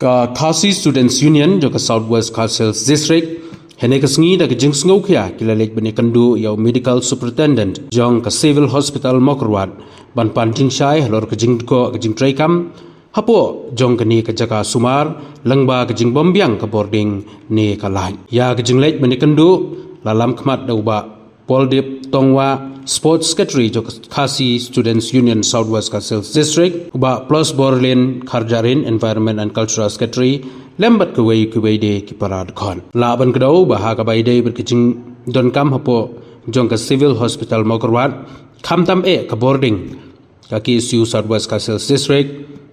Khasi Students Union joka Southwest Kharsils District hene kasngi da kijing sngo khia kilalek bani kandu yaw medical superintendent jong ka civil hospital Mokrwat ban panting shai halor kijing ko kijing traikam hapo jong kani ka jaka sumar langba kijing bombyang ka boarding ne kalai ya kijing lek bani kandu lalam khmat dauba Poldip Tongwa Sports Secretary joka Khasi Students Union Southwest Kharsils District uba plus Borlin Kharjarin Environment and Cultural Secretary lembat kuwei de kiparad khon laban kedau baha ka bai de berkicing don kam hapo jong ka civil hospital Mokrwat khamtam ka boarding ka KSU Southwest Kharsils District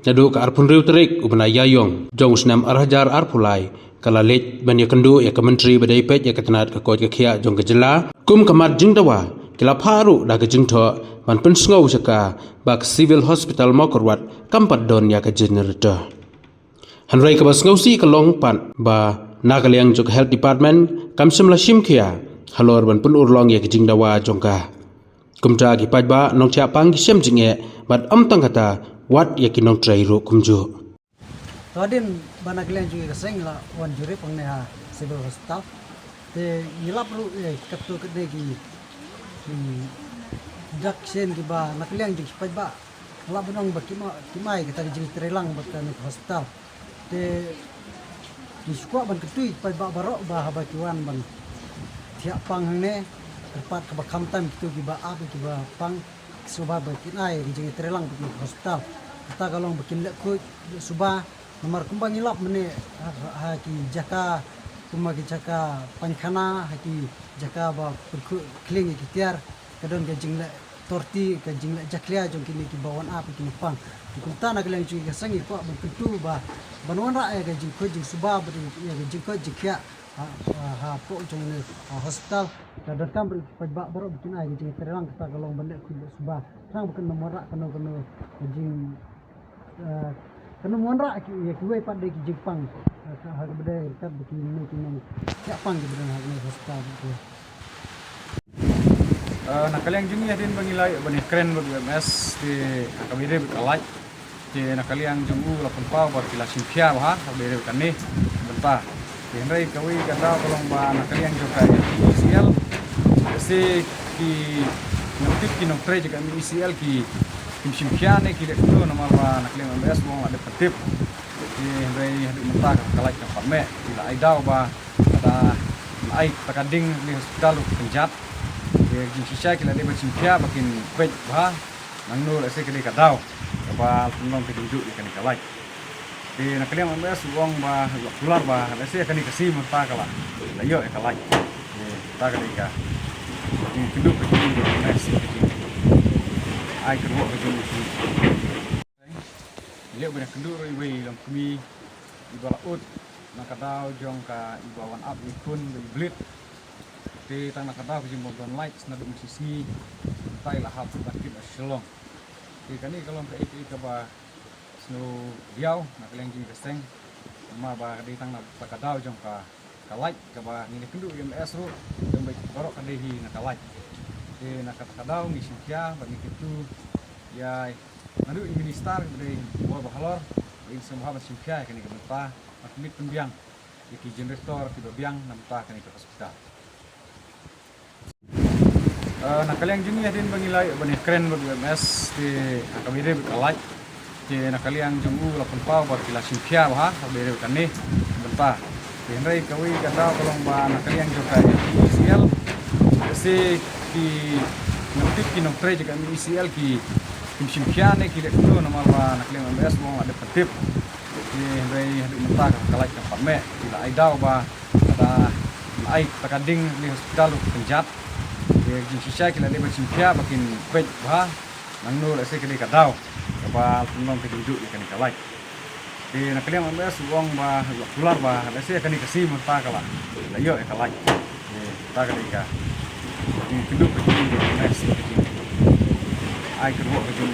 nadu ka arpun riu terik ubna yayong jong snam arhajar arpulai kala lej banya kendu ya ka menteri badai pet ya katanat ka koj ka khia jong ka jela kum kamat jingdawa kila pharu da ka jingtho man pen sngo chaka bak civil hospital Mokrwat kampat don ya ka generator hanrai ka bas ngausi ka long pan ba nagaliang jok health department kamsim la shimkhia halor ban pun urlong ya ka jingdawa jongka kumta ki pajba nong cha pang ki sem jinge bat amtang kata wat ya ki nong trai ro kumjo tadin banagaliang juga keseng la wan juri pangneha civil hospital te yila perlu kaptu kede ki dak sen ki ba nakaliang jik pajba la bunong bakima kimai kita jing trelang bakan hospital te di squad ban ketui pajba barok ba habakiwan ban tiap pang ne tempat ke bakam tam itu ki ba api ki ba pang suba bakin ai jing trelang bakan hospital kita kalau bakin lek ku suba nomor kumbang ilap mene haki jaka kumagi jaka pankhana haki jaka ba perku kling ki tiar kadon ke jingle torti ke jingle jaklia jong kini ki bawan api kini pang dikunta na keleng cui ke sangi ko bentu ba banwan ra ke jing ko jing suba beri ya jing ko jikya ha po jong ne hospital kadon kam pajba baro bikin ai jing terang kita kalau benda ku suba sang bukan nomor ra kano jing kanu monra ki ya kuwe pada ki Jepang ha beda kat bikin ni kinang Jepang ki beda ha hospital tu nakaliang juni hadin bangilai bani keren bagi MS di akabire kalai di nakaliang jungu lapun pau bar kila simpia ha akabire kan ni benta di hendrai kawi kata tolong ba nakaliang juga ICL se ki notik ki noktre juga ICL ki tim simpia ne ki dekto nama ba nakaliang MS mo ada tertib di hendrai hadu menta kalai ka pame kila aidau ba ada ai takading di hospital penjat jing sisa kila dia bersimpia makin baik bah mangnul ese kali kadau apa penom ke duduk ikan kalai di nakaliang MS uang bah keluar bah ese akan dikasih menta kala layo kalai ta kali ka jing duduk ke MS ai kerwo ke jing dia banyak kendur iwe lam kami ibalaut nakadau jong ka ibawan up ikun blit di tanah kadau jing bonton light nadu musisi tai lahap bakit asyolong di kani kalau ke iki ba snu diau nak leng jing keseng ma ba di tanah kadau jong ka light ka ba ni kendu MS ru jong baik borok kadehi nak light di nak kadau ngi sinkia bagi kitu ya nadu minister dari buah bahalor in semua sinkia kani kementa makmit pembiang iki generator tiba biang nampa kani ke hospital nakaliang juni hadin bangilai bani keren bagi MS di akabire kalai di nakaliang jungu lapun pau bar kila simpia ha akabire kan ni benta di hendrai kawi kata tolong ba nakaliang juga ICL se ki notik ki noktre juga ICL ki tim simpia ne ki dekto nama ba nakaliang MS mo ada tertib di hendrai hadu menta kalai ka pame kila aidau ba ada ai takading di hospital penjat jing sisa kila dia bersimpia makin baik bah mangnul ese kali kadau apa penom ke duduk ikan kalai di nakaliang MS uang bah keluar bah ese akan dikasih menta kala layo kalai ta kali ka jing duduk ke jing MS ai kerwo ke jing